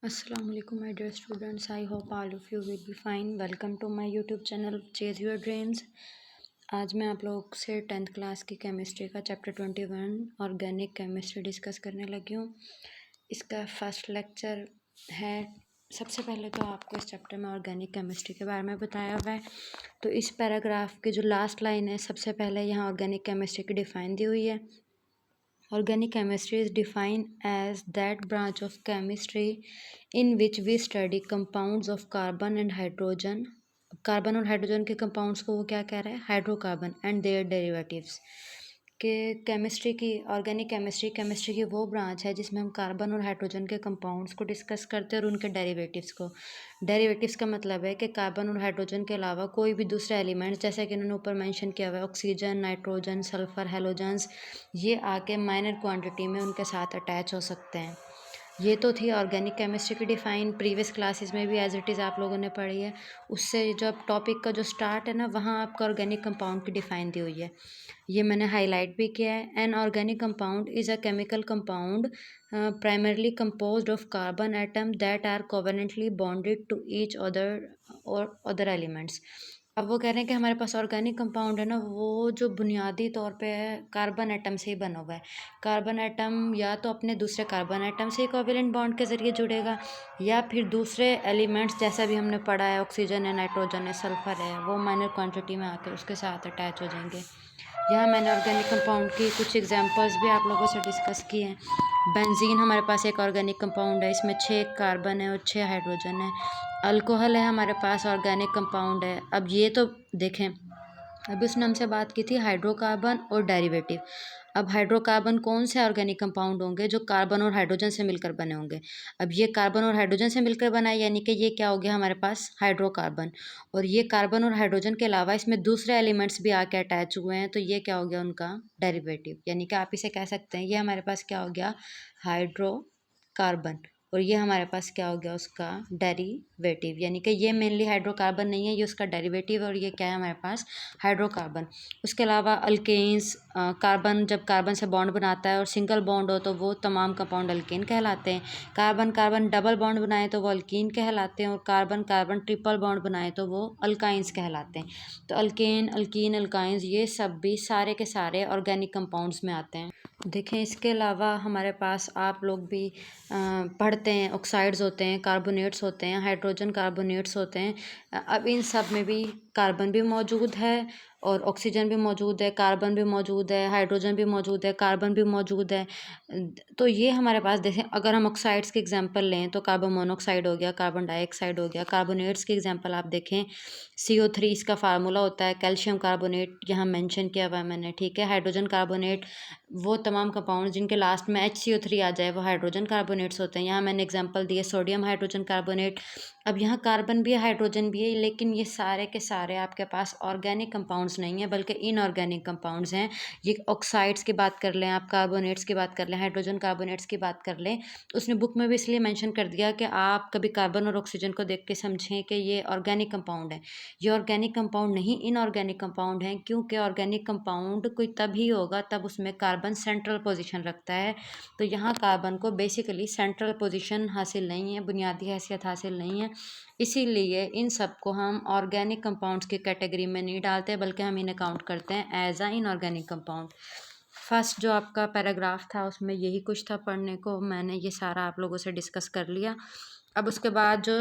Assalamu alaikum my dear students. I hope all of you will be fine. Welcome to my YouTube channel Chase Your Dreams. आज मैं आप लोग से 10th class की chemistry का chapter 21 organic chemistry discuss करने लगी हूँ। इसका फर्स्ट लेक्चर है। सबसे पहले तो आपको इस चैप्टर में ऑर्गेनिक केमिस्ट्री के बारे में बताया हुआ है। तो इस पैराग्राफ की जो लास्ट लाइन है, सबसे पहले यहाँ ऑर्गेनिक केमिस्ट्री की डिफ़ाइन दी हुई है। Organic chemistry is defined as that branch of chemistry in which we study compounds of carbon and hydrogen. Carbon और हाइड्रोजन के कंपाउंड्स को वो क्या कह रहा है? Hydrocarbon and their derivatives. के केमिस्ट्री की ऑर्गेनिक केमिस्ट्री की वो ब्रांच है जिसमें हम कार्बन और हाइड्रोजन के कंपाउंड्स को डिस्कस करते हैं और उनके डेरिवेटिव्स को। डेरिवेटिव्स का मतलब है कि कार्बन और हाइड्रोजन के अलावा कोई भी दूसरे एलिमेंट्स, जैसे कि उन्होंने ऊपर मेंशन किया हुआ है, ऑक्सीजन, नाइट्रोजन, सल्फर, हेलोजेंस, ये आके माइनर क्वांटिटी में उनके साथ अटैच हो सकते हैं। ये तो थी ऑर्गेनिक केमिस्ट्री की डिफ़ाइन। प्रीवियस क्लासेस में भी एज इट इज़ आप लोगों ने पढ़ी है। उससे जो अब टॉपिक का जो स्टार्ट है ना, वहाँ आपका ऑर्गेनिक कंपाउंड की डिफ़ाइन दी हुई है। ये मैंने हाईलाइट भी किया है। An organic compound is a chemical compound primarily composed of carbon atom that are covalently bonded to each other or other elements। अब वो कह रहे हैं कि हमारे पास ऑर्गेनिक कंपाउंड है ना, वो जो बुनियादी तौर पे है कार्बन एटम से ही बना हुआ है। कार्बन एटम या तो अपने दूसरे कार्बन एटम से कोवेलेंट बॉन्ड के ज़रिए जुड़ेगा, या फिर दूसरे एलिमेंट्स जैसा भी हमने पढ़ा है, ऑक्सीजन है, नाइट्रोजन है, सल्फर है, वो माइनर क्वांटिटी में आकर उसके साथ अटैच हो जाएंगे। यहाँ मैंने ऑर्गेनिक कंपाउंड की कुछ एग्जांपल्स भी आप लोगों से डिस्कस किए हैं। बेंजीन हमारे पास एक ऑर्गेनिक कंपाउंड है, इसमें 6 कार्बन है और 6 हाइड्रोजन है। अल्कोहल है हमारे पास, ऑर्गेनिक कंपाउंड है। अब ये तो देखें, अभी उसने हमसे बात की थी हाइड्रोकार्बन और डेरिवेटिव। अब हाइड्रोकार्बन कौन से ऑर्गेनिक कंपाउंड होंगे? जो कार्बन और हाइड्रोजन से मिलकर बने होंगे। अब ये कार्बन और हाइड्रोजन से मिलकर बना है, यानी कि ये क्या हो गया हमारे पास? हाइड्रोकार्बन। और ये कार्बन और हाइड्रोजन के अलावा इसमें दूसरे एलिमेंट्स भी आके अटैच हुए हैं, तो ये क्या हो गया उनका? डेरिवेटिव। यानी कि आप इसे कह सकते हैं ये हमारे पास क्या हो गया? हाइड्रोकार्बन। और ये हमारे पास क्या हो गया? उसका डेरिवेटिव। यानी कि ये मेनली हाइड्रोकार्बन नहीं है, ये उसका डेरिवेटिव, और ये क्या है हमारे पास? हाइड्रोकार्बन। उसके अलावा अल्केन्स, कार्बन जब कार्बन से बॉन्ड बनाता है और सिंगल बॉन्ड हो तो वो तमाम कंपाउंड अल्केन कहलाते हैं। कार्बन कार्बन डबल बॉन्ड बनाए तो वो अल्कीन कहलाते हैं, और कार्बन कार्बन ट्रिपल बॉन्ड बनाए तो वो अल्काइंस कहलाते हैं। तो अल्केन, अल्कीन, अल्काइंस, ये सब भी सारे के सारे ऑर्गेनिक कंपाउंड्स में आते हैं। देखें, इसके अलावा हमारे पास आप लोग भी पढ़ते हैं, ऑक्साइड्स होते हैं, कार्बोनेट्स होते हैं, हाइड्रोजन कार्बोनेट्स होते हैं। अब इन सब में भी कार्बन भी मौजूद है और ऑक्सीजन भी मौजूद है, कार्बन भी मौजूद है, हाइड्रोजन भी मौजूद है, कार्बन भी मौजूद है। तो ये हमारे पास देखें, अगर हम ऑक्साइड्स की एग्जांपल लें तो कार्बन मोनोऑक्साइड हो गया, कार्बन डाइऑक्साइड हो गया। कार्बोनेट्स की एग्जांपल आप देखें, CO3 इसका फार्मूला होता है, कैल्शियम कार्बोनेट यहाँ मेंशन किया हुआ है मैंने, ठीक है। हाइड्रोजन कार्बोनेट, वो तमाम कंपाउंड जिनके लास्ट में HCO3 आ जाए वो हाइड्रोजन कार्बोनेट्स होते हैं। यहाँ मैंने एग्जांपल दिए सोडियम हाइड्रोजन कार्बोनेट। अब यहाँ कार्बन भी है, हाइड्रोजन भी है, लेकिन ये सारे के सारे आपके पास ऑर्गेनिक कंपाउंड्स नहीं है बल्कि इनऑर्गेनिक कंपाउंड्स हैं। ये ऑक्साइड्स की बात कर लें, आप कार्बोनेट्स की बात कर लें, हाइड्रोजन कार्बोनेट्स की बात कर लें, उसने बुक में भी इसलिए मेंशन कर दिया कि आप कभी कार्बन और ऑक्सीजन को देख के समझें कि ये ऑर्गेनिक कंपाउंड है। ये ऑर्गेनिक कंपाउंड नहीं, इनऑर्गेनिक कंपाउंड है, क्योंकि ऑर्गेनिक कंपाउंड कोई तभी होगा तब उसमें कार्बन सेंट्रल पोजीशन रखता है। तो यहाँ कार्बन को बेसिकली सेंट्रल पोजीशन हासिल नहीं है, बुनियादी हैसियत हासिल नहीं है, इसीलिए इन सब को हम ऑर्गेनिक कंपाउंड्स की कैटेगरी में नहीं डालते, बल्कि हम इन्हें काउंट करते हैं as a inorganic compound. First जो आपका पैराग्राफ था उसमें यही कुछ था पढ़ने को, मैंने ये सारा आप लोगों से डिस्कस कर लिया। अब उसके बाद जो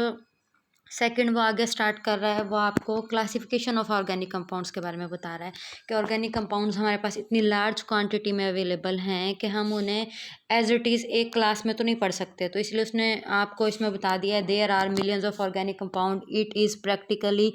सेकंड वो आगे स्टार्ट कर रहा है, वो आपको क्लासिफिकेशन ऑफ ऑर्गेनिक कंपाउंड्स के बारे में बता रहा है कि ऑर्गेनिक कंपाउंड्स हमारे पास इतनी लार्ज क्वांटिटी में अवेलेबल हैं कि हम उन्हें एज इट इज़ एक क्लास में तो नहीं पढ़ सकते। तो इसलिए उसने आपको इसमें बता दिया है there are millions of organic compound, it is practically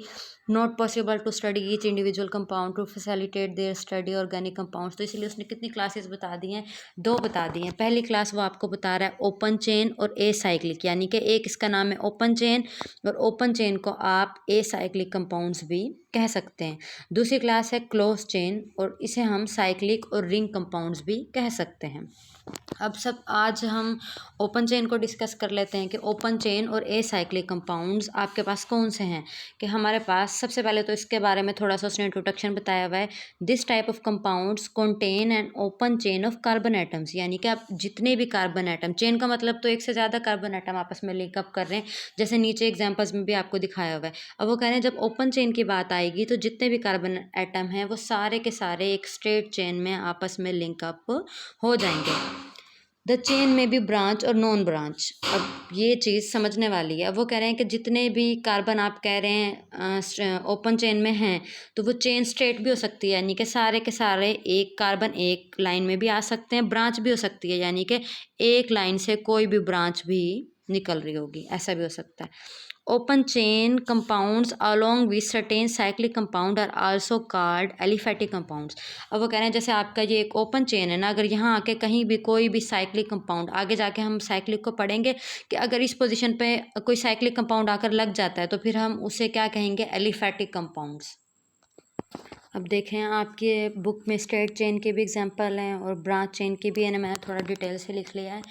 not possible to study each individual compound to facilitate their study organic compounds. तो इसलिए उसने कितनी क्लासेस बता दी हैं? 2 बता दी हैं। पहली क्लास वो आपको बता रहा है ओपन चेन और एसाइक्लिक, यानी कि एक इसका नाम है ओपन चेन, और ओपन चेन को आप एसाइक्लिक कंपाउंड्स भी कह सकते हैं। दूसरी क्लास है क्लोज चेन, और इसे हम साइक्लिक और रिंग कंपाउंड्स भी कह सकते हैं। आज हम ओपन चेन को डिस्कस कर लेते हैं कि ओपन चेन और एसाइक्लिक कंपाउंड्स आपके पास कौन से हैं। कि हमारे पास सबसे पहले तो इसके बारे में थोड़ा सा उसने इंट्रोडक्शन बताया हुआ है। This type of compounds contain an open chain of carbon atoms, यानी कि आप जितने भी कार्बन एटम, चेन का मतलब तो एक से ज़्यादा कार्बन एटम आपस में लिंकअप कर रहे हैं, जैसे नीचे एग्जाम्पल्स में भी आपको दिखाया हुआ है। अब वो कह रहे हैं जब ओपन चेन की बात आएगी तो जितने भी कार्बन एटम हैं वो सारे के सारे एक स्ट्रेट चेन में आपस में लिंकअप हो जाएंगे। द चेन में भी ब्रांच और नॉन ब्रांच। अब ये चीज़ समझने वाली है। अब वो कह रहे हैं कि जितने भी कार्बन आप कह रहे हैं ओपन चेन में हैं, तो वो चेन स्ट्रेट भी हो सकती है, यानी कि सारे के सारे एक कार्बन एक लाइन में भी आ सकते हैं। ब्रांच भी हो सकती है, यानी कि एक लाइन से कोई भी ब्रांच भी निकल रही होगी, ऐसा भी हो सकता है। Open chain compounds along with certain cyclic compound are also called aliphatic compounds। अब वो कह रहे हैं जैसे आपका ये एक ओपन चेन है ना, अगर यहाँ आके कहीं भी कोई भी साइक्लिक कंपाउंड, आगे जाके हम साइक्लिक को पढ़ेंगे कि अगर इस पोजीशन पे कोई साइक्लिक कंपाउंड आकर लग जाता है तो फिर हम उसे क्या कहेंगे, एलिफैटिक कंपाउंड्स। अब देखें आपके बुक में स्ट्रेट चेन के भी एग्जांपल हैं और ब्रांच चेन की भी है ना, मैंने थोड़ा डिटेल से लिख लिया है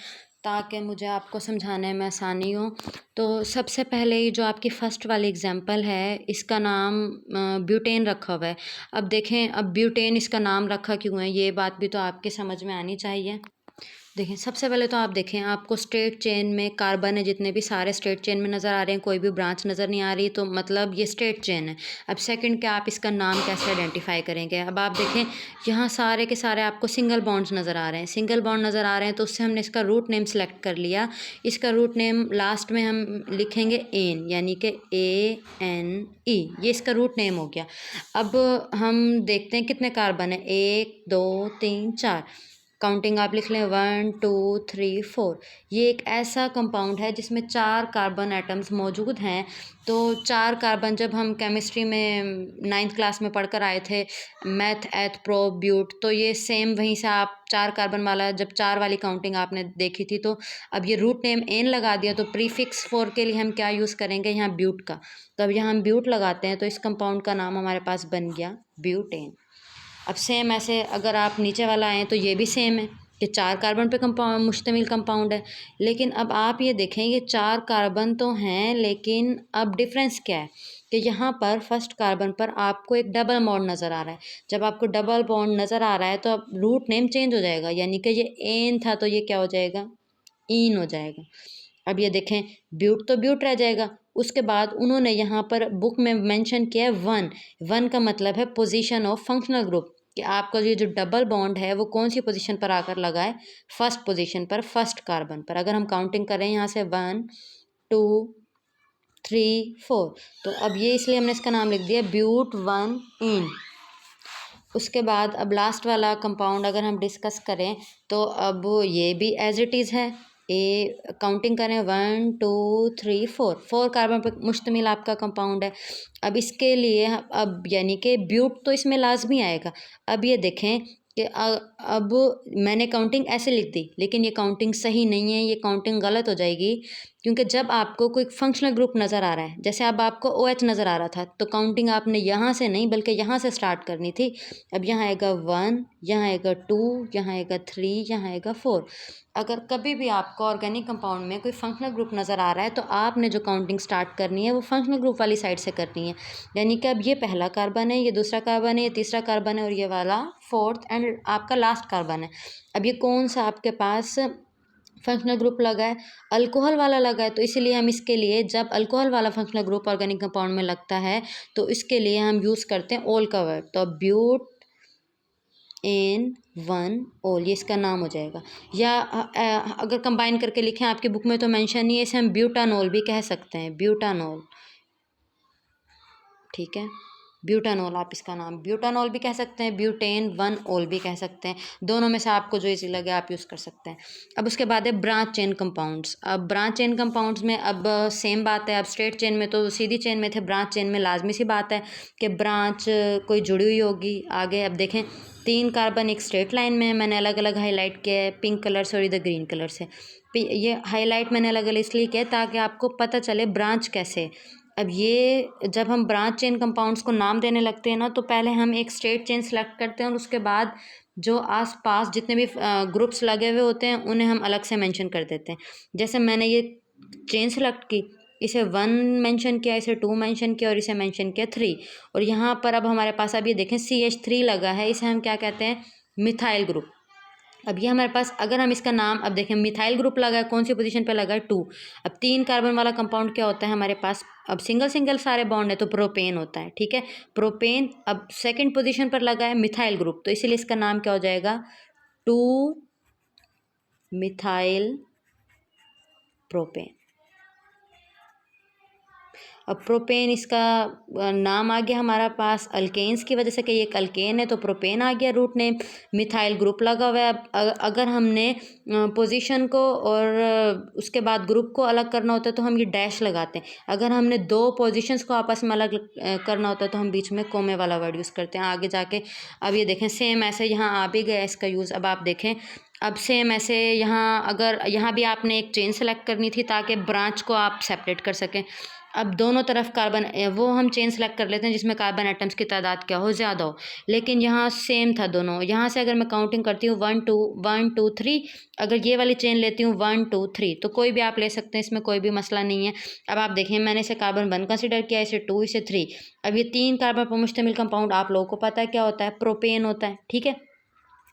ताकि मुझे आपको समझाने में आसानी हो। तो सबसे पहले ये जो आपकी फ़र्स्ट वाली एग्जांपल है, इसका नाम ब्यूटेन रखा हुआ है। अब देखें, अब ब्यूटेन इसका नाम रखा क्यों है, ये बात भी तो आपके समझ में आनी चाहिए। देखें सबसे पहले तो आप देखें, आपको स्ट्रेट चेन में कार्बन है जितने भी सारे स्ट्रेट चेन में नज़र आ रहे हैं, कोई भी ब्रांच नज़र नहीं आ रही, तो मतलब ये स्ट्रेट चेन है। अब सेकंड क्या, आप इसका नाम कैसे आइडेंटिफाई करेंगे। अब आप देखें यहाँ सारे के सारे आपको सिंगल बॉन्ड्स नज़र आ रहे हैं, सिंगल बॉन्ड नज़र आ रहे हैं, तो उससे हमने इसका रूट नेम सेलेक्ट कर लिया। इसका रूट नेम लास्ट में हम लिखेंगे एन, यानी कि ANE, ये इसका रूट नेम हो गया। अब हम देखते हैं कितने कार्बन है, 1 2 3 4, काउंटिंग आप लिख लें 1 2 3 4। ये एक ऐसा कंपाउंड है जिसमें 4 कार्बन एटम्स मौजूद हैं। तो 4 कार्बन जब हम केमिस्ट्री में 9th क्लास में पढ़कर आए थे, मैथ एथ प्रो ब्यूट, तो ये सेम वहीं से आप 4 कार्बन वाला जब 4 वाली काउंटिंग आपने देखी थी, तो अब ये रूट नेम एन लगा दिया, तो प्रीफिक्स 4 के लिए हम क्या यूज़ करेंगे, यहाँ ब्यूट का। तो अब यहाँ हम ब्यूट लगाते हैं तो इस कंपाउंड का नाम हमारे पास बन गया ब्यूटेन। अब सेम ऐसे अगर आप नीचे वाला आएँ तो ये भी सेम है कि 4 कार्बन पे कंपाउंड मुश्तमिल कंपाउंड है। लेकिन अब आप ये देखें, ये 4 कार्बन तो हैं, लेकिन अब डिफरेंस क्या है कि यहाँ पर फर्स्ट कार्बन पर आपको एक डबल बॉन्ड नज़र आ रहा है। जब आपको डबल बॉन्ड नज़र आ रहा है तो अब रूट नेम चेंज हो जाएगा, यानी कि ये एन था तो ये क्या हो जाएगा, ईन हो जाएगा। अब ये देखें, ब्यूट तो ब्यूट रह जाएगा। उसके बाद उन्होंने यहाँ पर बुक में मेंशन किया है 1। 1 का मतलब है पोजीशन ऑफ फंक्शनल ग्रुप, कि आपका ये जो डबल बॉन्ड है वो कौन सी पोजीशन पर आकर लगा है, फर्स्ट पोजीशन पर, फर्स्ट कार्बन पर। अगर हम काउंटिंग करें यहाँ से 1 2 3 4, तो अब ये इसलिए हमने इसका नाम लिख दिया ब्यूट 1 इन। उसके बाद अब लास्ट वाला कंपाउंड अगर हम डिस्कस करें तो अब ये भी एज इट इज़ है। काउंटिंग करें 1 2 3 4, 4 कार्बन पर मुश्तमिल आपका कंपाउंड है। अब इसके लिए अब यानी कि ब्यूट तो इसमें लाजमी आएगा। अब ये देखें कि अब मैंने काउंटिंग ऐसे लिख दी, लेकिन ये काउंटिंग सही नहीं है, ये काउंटिंग गलत हो जाएगी। क्योंकि जब आपको कोई फंक्शनल ग्रुप नज़र आ रहा है, जैसे अब आपको OH नज़र आ रहा था, तो काउंटिंग आपने यहाँ से नहीं बल्कि यहाँ से स्टार्ट करनी थी। अब यहाँ आएगा 1, यहाँ आएगा 2, यहाँ आएगा 3, यहाँ आएगा 4। अगर कभी भी आपको ऑर्गेनिक कंपाउंड में कोई फंक्शनल ग्रुप नज़र आ रहा है तो आपने जो काउंटिंग स्टार्ट करनी है वो फंक्शनल ग्रुप वाली साइड से करनी है। यानी कि अब ये पहला कार्बन है, ये दूसरा कार्बन है, ये तीसरा कार्बन है और ये वाला फोर्थ एंड आपका लास्ट कार्बन है। अब ये कौन सा आपके पास फंक्शनल ग्रुप लगा है, अल्कोहल वाला लगा है, तो इसीलिए हम इसके लिए जब अल्कोहल वाला फंक्शनल ग्रुप ऑर्गेनिक कंपाउंड में लगता है तो इसके लिए हम यूज़ करते हैं ओल का वर्ड। तो ब्यूट एन 1 ओल, ये इसका नाम हो जाएगा। या अगर कंबाइन करके लिखें, आपकी बुक में तो मेंशन नहीं है, इसे हम ब्यूटानोल भी कह सकते हैं, ब्यूटानोल। ठीक है, ब्यूटानोल आप इसका नाम ब्यूटानोल भी कह सकते हैं, ब्यूटेन 1 ओल भी कह सकते हैं। दोनों में से आपको जो इजी लगे आप यूज़ कर सकते हैं। अब उसके बाद है ब्रांच चेन कंपाउंड्स। अब ब्रांच चेन कंपाउंड्स में अब सेम बात है। अब स्ट्रेट चेन में तो सीधी चेन में थे, ब्रांच चेन में लाजमी सी बात है कि ब्रांच कोई जुड़ी हुई होगी आगे। अब देखें 3 कार्बन एक स्ट्रेट लाइन में है, मैंने अलग अलग हाईलाइट किया है पिंक कलर से और इधर ग्रीन कलर से। ये हाईलाइट मैंने अलग अलग इसलिए किया ताकि आपको पता चले ब्रांच कैसे। अब ये जब हम ब्रांच चेन कंपाउंड्स को नाम देने लगते हैं ना, तो पहले हम एक स्ट्रेट चेन सेलेक्ट करते हैं और उसके बाद जो आस पास जितने भी ग्रुप्स लगे हुए होते हैं उन्हें हम अलग से मेंशन कर देते हैं। जैसे मैंने ये चेन सेलेक्ट की, इसे 1 मेंशन किया, इसे 2 मेंशन किया और इसे मेंशन किया 3। और यहाँ पर अब हमारे पास अब ये देखें CH3 लगा है, इसे हम क्या कहते हैं, मिथाइल ग्रुप। अब ये हमारे पास, अगर हम इसका नाम अब देखें, मिथाइल ग्रुप लगा है, कौन सी पोजीशन पे लगा है, 2। अब 3 कार्बन वाला कंपाउंड क्या होता है हमारे पास, अब सिंगल सिंगल सारे बॉन्ड है तो प्रोपेन होता है, ठीक है। प्रोपेन अब सेकंड पोजीशन पर लगा है मिथाइल ग्रुप, तो इसीलिए इसका नाम क्या हो जाएगा, 2 मिथाइल प्रोपेन। अब प्रोपेन इसका नाम आ गया हमारा पास अल्केन्स की वजह से कि ये एक अल्केन है, तो प्रोपेन आ गया रूट नेम। मिथाइल ग्रुप लगा हुआ है। अब अगर हमने पोजीशन को और उसके बाद ग्रुप को अलग करना होता है तो हम ये डैश लगाते हैं। अगर हमने 2 पोजीशंस को आपस में अलग करना होता है तो हम बीच में कोमे वाला वर्ड यूज़ करते हैं आगे जाके। अब ये देखें सेम ऐसे यहाँ आ भी गया इसका यूज़। अब आप देखें, अब सेम ऐसे यहाँ, अगर यहाँ भी आपने एक चेन सेलेक्ट करनी थी ताकि ब्रांच को आप सेपरेट कर सकें। अब दोनों तरफ कार्बन, वो हम चेन सेलेक्ट कर लेते हैं जिसमें कार्बन एटम्स की तादाद क्या हो, ज़्यादा हो। लेकिन यहाँ सेम था दोनों। यहाँ से अगर मैं काउंटिंग करती हूँ 1 2 3, अगर ये वाली चेन लेती हूँ 1 2 3, तो कोई भी आप ले सकते हैं, इसमें कोई भी मसला नहीं है। अब आप देखें, मैंने इसे कार्बन 1 कंसिडर किया, इसे 2, इसे 3। अब ये 3 कार्बन पर मुश्तमिल कंपाउंड आप लोगों को पता है क्या होता है, प्रोपेन होता है, ठीक है।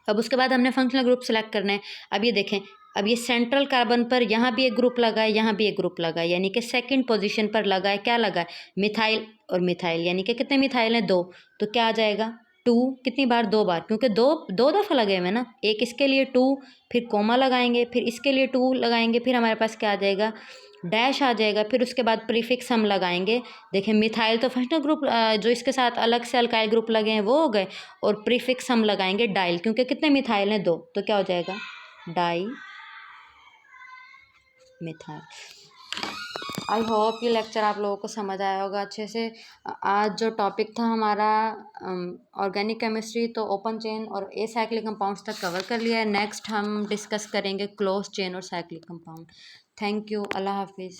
अब उसके बाद हमने फंक्शनल ग्रुप सेलेक्ट करना है। अब ये देखें, अब ये सेंट्रल कार्बन पर यहाँ भी एक ग्रुप लगा है, यहाँ भी एक ग्रुप लगा है, यानी कि सेकंड पोजीशन पर लगा है, क्या लगा है, मिथाइल और मिथाइल। यानी कि कितने मिथाइल हैं, 2। तो क्या आ जाएगा, 2 कितनी बार, 2 बार, क्योंकि दो दफ़ा लगे हुए हैं ना। एक इसके लिए 2, फिर कोमा लगाएंगे, फिर इसके लिए 2 लगाएंगे, फिर हमारे पास क्या आ जाएगा, डैश आ जाएगा, फिर उसके बाद प्रीफिक्स हम लगाएंगे। देखें, मिथाइल तो फंक्शनल ग्रुप, जो इसके साथ अलग से अल्काइल ग्रुप लगे हैं वो हो गए, और प्रीफिक्स हम लगाएंगे डाइल, क्योंकि कितने मिथाइल हैं, 2। तो क्या हो जाएगा, डाई मिथाइल। आई होप ये लेक्चर आप लोगों को समझ आया होगा अच्छे से। आज जो टॉपिक था हमारा ऑर्गेनिक केमिस्ट्री, तो ओपन चेन और एसाइक्लिक कंपाउंड्स तक कवर कर लिया है। नेक्स्ट हम डिस्कस करेंगे क्लोज चेन और साइक्लिक कंपाउंड। थैंक यू, अल्लाह हाफिज़।